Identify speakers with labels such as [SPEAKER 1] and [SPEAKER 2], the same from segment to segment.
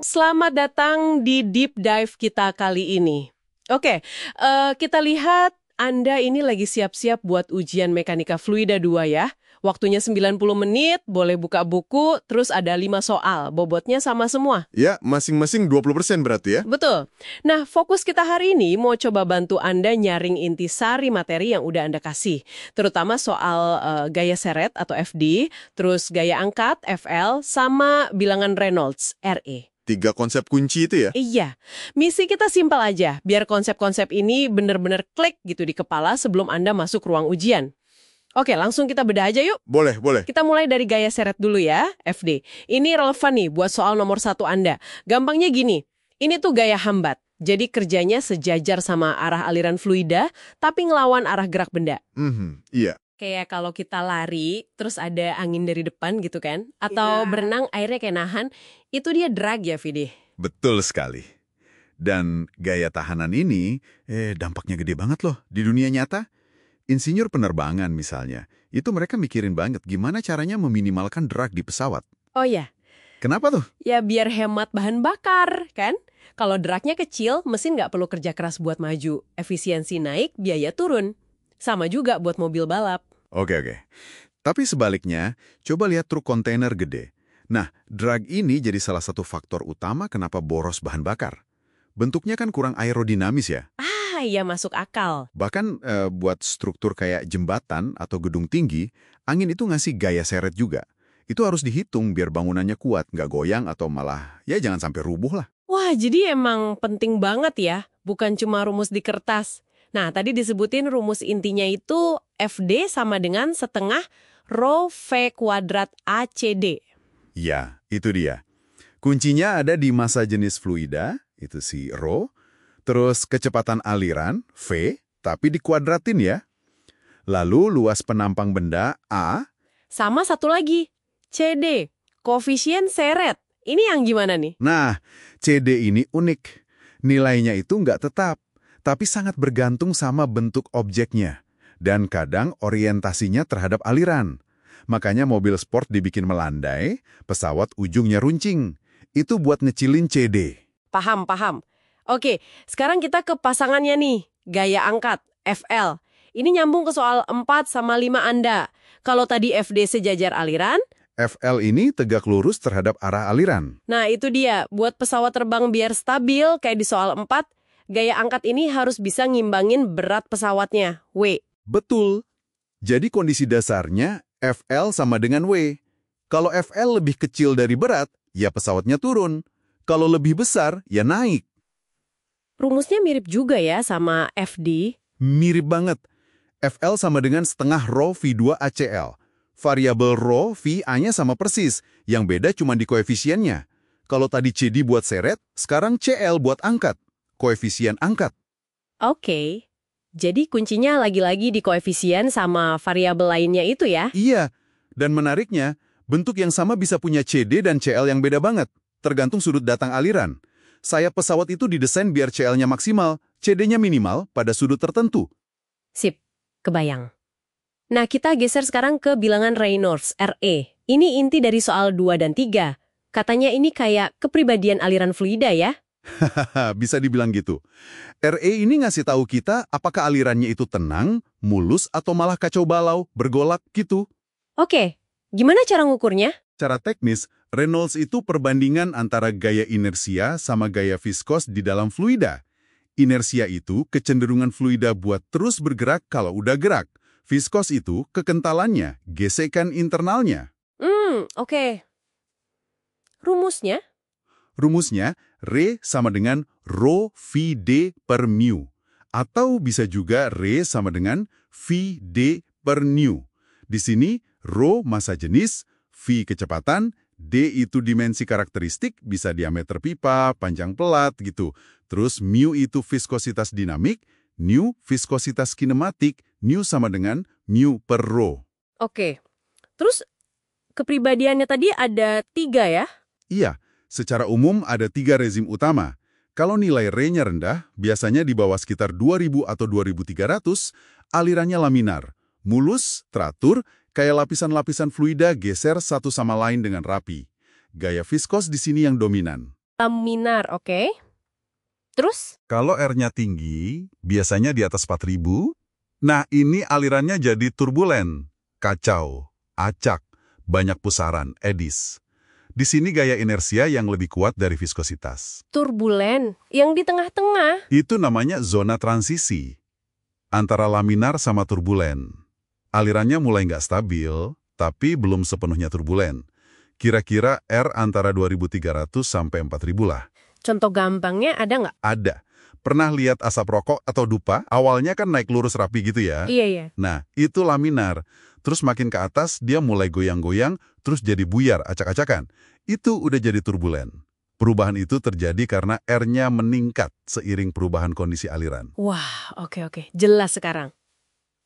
[SPEAKER 1] Selamat datang di Deep Dive kita kali ini. Oke, kita lihat Anda ini lagi siap-siap buat ujian Mekanika Fluida 2 ya. Waktunya 90 menit, boleh buka buku, terus ada 5 soal. Bobotnya sama semua.
[SPEAKER 2] Ya, masing-masing 20% berarti ya?
[SPEAKER 1] Betul. Nah, fokus kita hari ini mau coba bantu Anda nyaring intisari materi yang udah Anda kasih. Terutama soal gaya seret atau FD, terus gaya angkat, FL, sama bilangan Reynolds, RE.
[SPEAKER 2] 3 konsep kunci itu ya?
[SPEAKER 1] Iya, misi kita simpel aja, biar konsep-konsep ini bener-bener klik gitu di kepala sebelum Anda masuk ruang ujian. Oke, langsung kita bedah aja yuk.
[SPEAKER 2] Boleh, boleh.
[SPEAKER 1] Kita mulai dari gaya seret dulu ya, FD. Ini relevan nih buat soal nomor 1 Anda. Gampangnya gini, ini tuh gaya hambat. Jadi kerjanya sejajar sama arah aliran fluida, tapi ngelawan arah gerak benda.
[SPEAKER 2] Iya.
[SPEAKER 1] Kayak kalau kita lari, terus ada angin dari depan gitu kan. Atau berenang, airnya kayak nahan, itu dia drag ya, Vidi.
[SPEAKER 3] Betul sekali. Dan gaya tahanan ini, dampaknya gede banget loh di dunia nyata. Insinyur penerbangan misalnya, itu mereka mikirin banget gimana caranya meminimalkan drag di pesawat.
[SPEAKER 1] Oh ya,
[SPEAKER 3] Kenapa tuh?
[SPEAKER 1] ya biar hemat bahan bakar, kan? Kalau dragnya kecil, mesin nggak perlu kerja keras buat maju. Efisiensi naik, biaya turun. Sama juga buat mobil balap.
[SPEAKER 3] Oke. Tapi sebaliknya, coba lihat truk kontainer gede. Nah, drag ini jadi salah satu faktor utama kenapa boros bahan bakar. Bentuknya kan kurang aerodinamis ya.
[SPEAKER 1] Ah, iya masuk akal.
[SPEAKER 3] Bahkan buat struktur kayak jembatan atau gedung tinggi, angin itu ngasih gaya seret juga. Itu harus dihitung biar bangunannya kuat, nggak goyang atau malah, ya jangan sampai rubuh lah.
[SPEAKER 1] Wah, jadi emang penting banget ya, bukan cuma rumus di kertas. Nah, tadi disebutin rumus intinya itu FD sama dengan setengah rho V kuadrat ACD.
[SPEAKER 3] Ya, itu dia. Kuncinya ada di massa jenis fluida, itu si rho, terus kecepatan aliran, V, tapi dikuadratin ya. Lalu luas penampang benda, A.
[SPEAKER 1] Sama satu lagi, CD, koefisien seret. Ini yang gimana nih?
[SPEAKER 3] Nah, CD ini unik. Nilainya itu nggak tetap, tapi sangat bergantung sama bentuk objeknya. Dan kadang orientasinya terhadap aliran. Makanya mobil sport dibikin melandai, pesawat ujungnya runcing. Itu buat ngecilin CD.
[SPEAKER 1] Paham. Oke, sekarang kita ke pasangannya nih, gaya angkat, FL. Ini nyambung ke soal 4 sama 5 Anda. Kalau tadi FD sejajar aliran,
[SPEAKER 3] FL ini tegak lurus terhadap arah aliran.
[SPEAKER 1] nah itu dia, buat pesawat terbang biar stabil kayak di soal 4, gaya angkat ini harus bisa ngimbangin berat pesawatnya, W.
[SPEAKER 3] Betul. Jadi kondisi dasarnya FL sama dengan W. Kalau FL lebih kecil dari berat, ya pesawatnya turun. Kalau lebih besar, ya naik.
[SPEAKER 1] Rumusnya mirip juga ya sama FD.
[SPEAKER 3] Mirip banget. FL sama dengan setengah rho V2 ACL. Variabel rho V-A-nya sama persis. Yang beda cuma di koefisiennya. Kalau tadi CD buat seret, sekarang CL buat angkat. Koefisien angkat.
[SPEAKER 1] Oke. Jadi kuncinya lagi-lagi di koefisien sama variabel lainnya itu ya?
[SPEAKER 3] Iya. Dan menariknya, bentuk yang sama bisa punya CD dan CL yang beda banget. Tergantung sudut datang aliran. Sayap pesawat itu didesain biar CL-nya maksimal, CD-nya minimal pada sudut tertentu.
[SPEAKER 1] Sip, kebayang. Nah, kita geser sekarang ke bilangan Reynolds, RE. Ini inti dari soal 2 dan 3. Katanya ini kayak kepribadian aliran fluida ya?
[SPEAKER 3] Hahaha, bisa dibilang gitu. RE ini ngasih tahu kita apakah alirannya itu tenang, mulus, atau malah kacau balau, bergolak gitu.
[SPEAKER 1] Oke, gimana cara ngukurnya?
[SPEAKER 3] Cara teknis, Reynolds itu perbandingan antara gaya inersia sama gaya viskos di dalam fluida. Inersia itu kecenderungan fluida buat terus bergerak kalau udah gerak. Viskos itu kekentalannya, gesekan internalnya.
[SPEAKER 1] Oke. Rumusnya?
[SPEAKER 3] Rumusnya, Re sama dengan rho VD per mu. Atau bisa juga Re sama dengan VD per nu. Di sini, rho massa jenis, V kecepatan, D itu dimensi karakteristik, bisa diameter pipa, panjang pelat gitu. Terus mu itu viskositas dinamik, nu viskositas kinematik, nu sama dengan mu per rho.
[SPEAKER 1] Oke. Terus kepribadiannya tadi ada 3 ya?
[SPEAKER 3] Iya, secara umum ada 3 rezim utama. Kalau nilai Re-nya rendah, biasanya di bawah sekitar 2000 atau 2300, alirannya laminar. Mulus, teratur, kayak lapisan-lapisan fluida geser satu sama lain dengan rapi. Gaya viskos di sini yang dominan.
[SPEAKER 1] Laminar, oke. Terus?
[SPEAKER 3] Kalau R-nya tinggi, biasanya di atas 4.000, nah ini alirannya jadi turbulen, kacau, acak, banyak pusaran, edis. Di sini gaya inersia yang lebih kuat dari viskositas.
[SPEAKER 1] Turbulen, yang di tengah-tengah.
[SPEAKER 3] Itu namanya zona transisi, antara laminar sama turbulen. Alirannya mulai nggak stabil, tapi belum sepenuhnya turbulen. Kira-kira R antara 2.300 sampai 4.000 lah.
[SPEAKER 1] Contoh gampangnya ada nggak?
[SPEAKER 3] Ada. Pernah lihat asap rokok atau dupa? Awalnya kan naik lurus rapi gitu ya.
[SPEAKER 1] Iya, iya.
[SPEAKER 3] Nah, itu laminar. Terus makin ke atas, dia mulai goyang-goyang, terus jadi buyar, acak-acakan. Itu udah jadi turbulen. Perubahan itu terjadi karena R-nya meningkat seiring perubahan kondisi aliran.
[SPEAKER 1] Wah, oke. Jelas sekarang.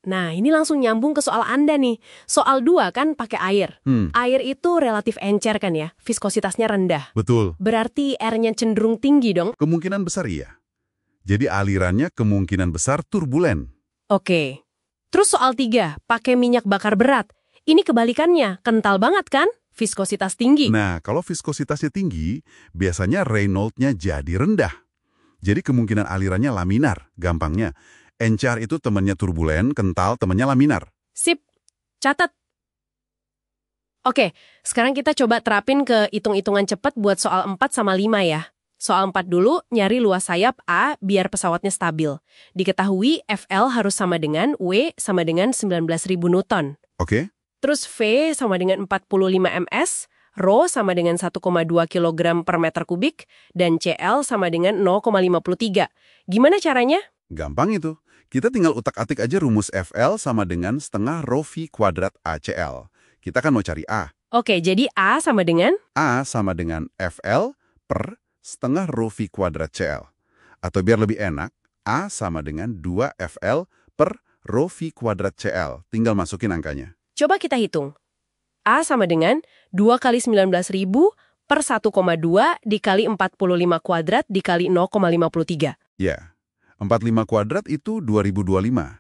[SPEAKER 1] Nah, ini langsung nyambung ke soal Anda nih. Soal 2 kan pakai air. Air itu relatif encer kan ya, viskositasnya rendah.
[SPEAKER 3] Betul.
[SPEAKER 1] Berarti R-nya cenderung tinggi dong?
[SPEAKER 3] Kemungkinan besar iya. Jadi alirannya kemungkinan besar turbulen.
[SPEAKER 1] Oke. Terus soal 3, pakai minyak bakar berat. Ini kebalikannya, kental banget kan? Viskositas tinggi.
[SPEAKER 3] Nah, kalau viskositasnya tinggi, biasanya Reynolds-nya jadi rendah. Jadi kemungkinan alirannya laminar, gampangnya. Encer itu temannya turbulen, kental temannya laminar.
[SPEAKER 1] Sip, catat. Oke, sekarang kita coba terapin ke hitung-hitungan cepat buat soal 4 sama 5 ya. Soal 4 dulu, nyari luas sayap A biar pesawatnya stabil. Diketahui FL harus sama dengan W sama dengan 19.000 Newton.
[SPEAKER 3] Oke?
[SPEAKER 1] Terus V sama dengan 45 ms, Rho sama dengan 1,2 kg per meter kubik, dan CL sama dengan 0,53. Gimana caranya?
[SPEAKER 3] Gampang itu. Kita tinggal utak-atik aja rumus FL sama dengan setengah rho V kuadrat ACL. Kita kan mau cari A.
[SPEAKER 1] Oke, jadi A sama dengan?
[SPEAKER 3] A sama dengan FL per setengah rho V kuadrat CL. Atau biar lebih enak, A sama dengan 2FL per rho V kuadrat CL. Tinggal masukin angkanya.
[SPEAKER 1] Coba kita hitung. A sama dengan 2 kali 19.000 per 1,2 dikali 45 kuadrat dikali 0,53.
[SPEAKER 3] Ya, 45 kuadrat itu 2025.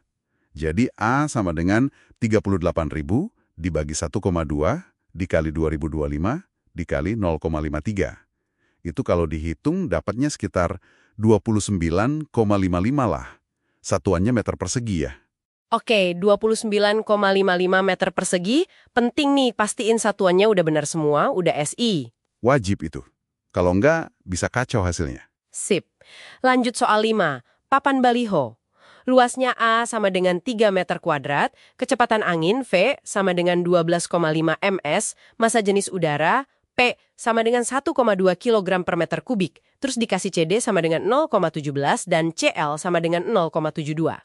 [SPEAKER 3] Jadi A sama dengan 38.000 dibagi 1,2 dikali 2025 dikali 0,53. Itu kalau dihitung dapatnya sekitar 29,55 lah. Satuannya meter persegi ya.
[SPEAKER 1] Oke, 29,55 meter persegi. Penting nih, pastiin satuannya udah benar semua, udah SI.
[SPEAKER 3] Wajib itu. Kalau enggak, bisa kacau hasilnya.
[SPEAKER 1] Sip. Lanjut soal 5. Papan baliho. Luasnya A sama dengan 3 meter kuadrat, kecepatan angin V sama dengan 12,5 ms, massa jenis udara P sama dengan 1,2 kg per meter kubik, terus dikasih CD sama dengan 0,17 dan CL sama dengan 0,72.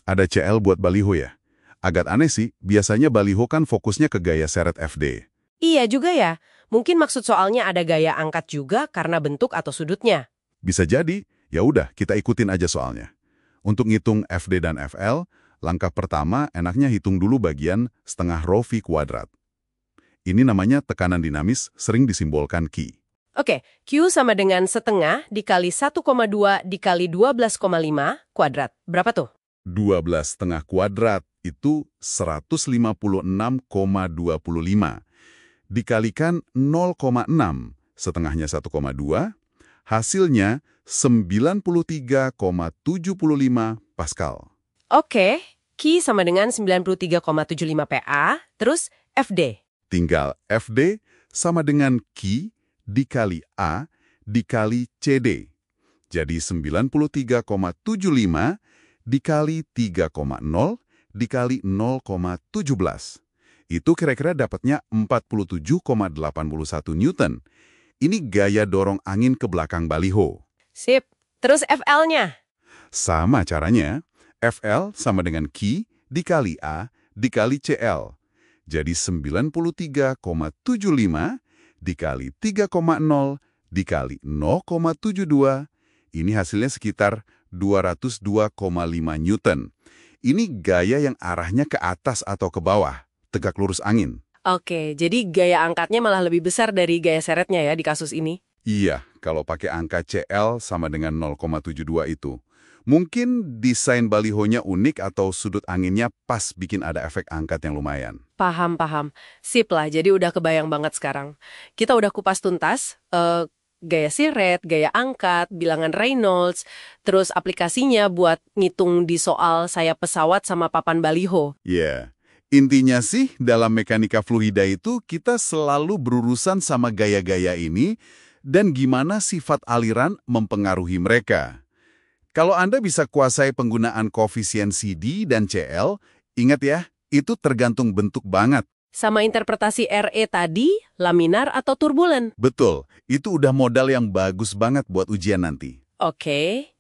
[SPEAKER 3] Ada CL buat baliho ya? Agak aneh sih, biasanya baliho kan fokusnya ke gaya seret FD.
[SPEAKER 1] Iya juga ya. Mungkin maksud soalnya ada gaya angkat juga karena bentuk atau sudutnya.
[SPEAKER 3] Bisa jadi, ya udah kita ikutin aja soalnya. Untuk ngitung FD dan FL, langkah pertama enaknya hitung dulu bagian setengah rho V kuadrat. Ini namanya tekanan dinamis, sering disimbolkan Q.
[SPEAKER 1] Oke, Q sama dengan setengah dikali 1,2 dikali 12,5 kuadrat. Berapa tuh?
[SPEAKER 3] 12 setengah kuadrat itu 156,25. Dikalikan 0,6, setengahnya 1,2, hasilnya 93,75 Pascal.
[SPEAKER 1] Oke, Q sama dengan 93,75 PA, terus FD.
[SPEAKER 3] Tinggal FD sama dengan Q dikali A dikali CD. Jadi 93,75 dikali 3,0 dikali 0,17. Itu kira-kira dapatnya 47,81 Newton. Ini gaya dorong angin ke belakang baliho.
[SPEAKER 1] Sip. Terus FL-nya?
[SPEAKER 3] Sama caranya, FL sama dengan Q dikali A dikali CL. Jadi 93,75 dikali 3,0 dikali 0,72. Ini hasilnya sekitar 202,5 Newton. Ini gaya yang arahnya ke atas atau ke bawah, tegak lurus angin.
[SPEAKER 1] Oke, jadi gaya angkatnya malah lebih besar dari gaya seretnya ya di kasus ini?
[SPEAKER 3] Iya, kalau pakai angka CL sama dengan 0,72 itu. Mungkin desain balihonya unik atau sudut anginnya pas bikin ada efek angkat yang lumayan.
[SPEAKER 1] Paham. Sip lah, jadi udah kebayang banget sekarang. Kita udah kupas tuntas. Gaya siret, gaya angkat, bilangan Reynolds, terus aplikasinya buat ngitung di soal sayap pesawat sama papan baliho.
[SPEAKER 3] Ya, intinya sih dalam mekanika fluida itu kita selalu berurusan sama gaya-gaya ini dan gimana sifat aliran mempengaruhi mereka. Kalau Anda bisa kuasai penggunaan koefisien CD dan CL, ingat ya, itu tergantung bentuk banget.
[SPEAKER 1] Sama interpretasi RE tadi, laminar atau turbulen.
[SPEAKER 3] Betul, itu udah modal yang bagus banget buat ujian nanti.
[SPEAKER 1] Oke.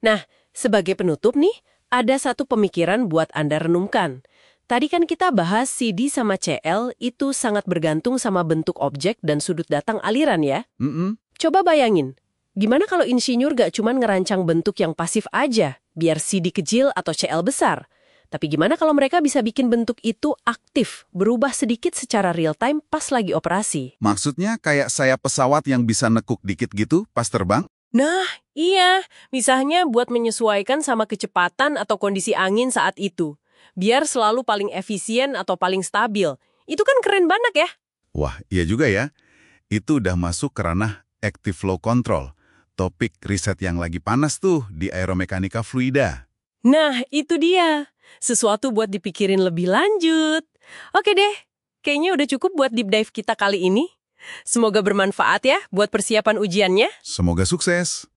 [SPEAKER 1] Nah, sebagai penutup nih, ada satu pemikiran buat Anda renungkan. Tadi kan kita bahas CD sama CL itu sangat bergantung sama bentuk objek dan sudut datang aliran ya. Coba bayangin, gimana kalau insinyur gak cuman ngerancang bentuk yang pasif aja, biar CD kecil atau CL besar? Tapi gimana kalau mereka bisa bikin bentuk itu aktif, berubah sedikit secara real time pas lagi operasi?
[SPEAKER 3] Maksudnya kayak sayap pesawat yang bisa nekuk dikit gitu pas terbang?
[SPEAKER 1] Nah, iya. Misalnya buat menyesuaikan sama kecepatan atau kondisi angin saat itu. Biar selalu paling efisien atau paling stabil. Itu kan keren banget ya?
[SPEAKER 3] Wah, iya juga ya. Itu udah masuk ke ranah active flow control. Topik riset yang lagi panas tuh di aeromekanika fluida.
[SPEAKER 1] Nah, itu dia. Sesuatu buat dipikirin lebih lanjut. Oke deh, kayaknya udah cukup buat deep dive kita kali ini. Semoga bermanfaat ya buat persiapan ujiannya.
[SPEAKER 3] Semoga sukses.